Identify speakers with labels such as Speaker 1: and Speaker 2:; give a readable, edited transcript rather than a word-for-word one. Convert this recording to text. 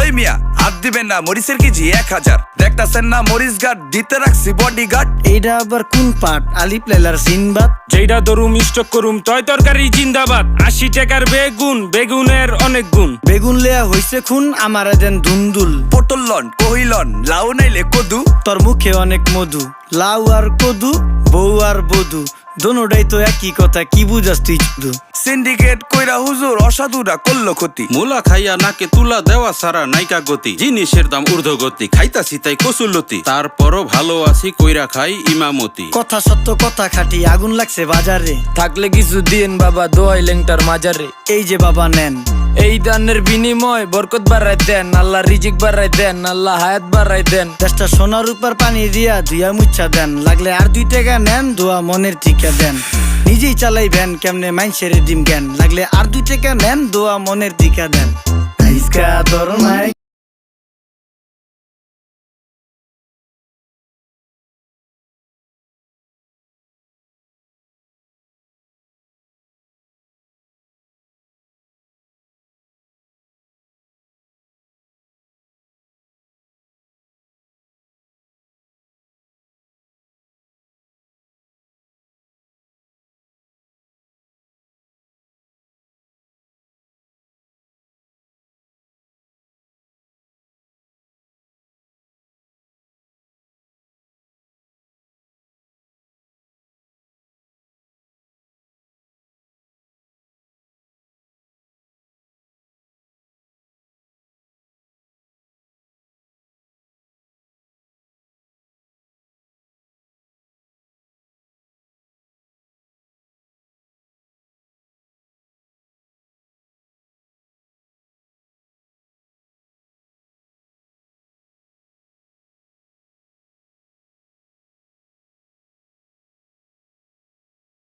Speaker 1: ওই মিয়া হাত দিবেন না, মরিচের কেজি 1000। দেখতাছেন না মরিচ গার্ড দিতে রাখছি বডি গার্ড।
Speaker 2: এইটা আবার কোন পাট? আলিপ লাইলার সিনবাদ।
Speaker 3: যেইটা ধরুম স্টক করুম তয় তরকারি জিন্দাবাদ। 80 টাকার বেগুন, বেগুনের অনেক গুণ।
Speaker 2: বেগুন লেয়া হইছে খুন, আমারে দেন ধুন্দুল।
Speaker 1: পটল লন, কহিলন, লাউ নাইলে কদু।
Speaker 2: তোর মুখে অনেক মধু, লাউ আর কদু, বউ আর বধু, দোনোটাই তো একই কথা, কি বুঝাস তুই শুধু?
Speaker 1: সিন্ডিকেট কইরা হুজুর অসাধুরা করলো ক্ষতি।
Speaker 4: মুলা খাইয়া নাকে তুলা দেওয়া সারা নাইকা গতি। জিনিসের দাম ঊর্ধ্বগতি, খাইতাছি তাই কসুলতি। তারপরও ভালো আছি কইরা খাই ইমামতি।
Speaker 2: কথা সত্য কথা খাটি, আগুন লাগছে বাজারে।
Speaker 5: থাকলে কিছু দিন বাবা, দোয়াই লেংটার মাজারে।
Speaker 2: এই যে বাবা নেন,
Speaker 5: এই দানের বিনিময় বরকত বাড়াই দেন, আল্লাহ রিজিক বাড়াই দেন, আল্লাহ হায়াত বাড়াই দেন।
Speaker 2: দেশটা সোনার উপর পানি দিয়া ধুইয়া মুচ্ছা দেন। লাগলে আর 2 টাকা নেন, দোয়া মনের টিকা দেন। নিজেই চালাই ভ্যান, কেমনে মাইনসেরে দিম জ্ঞান। লাগলে আর 2 টাকা নেন, দোয়া মনের টিকা দেন। আইসকা তোর নাই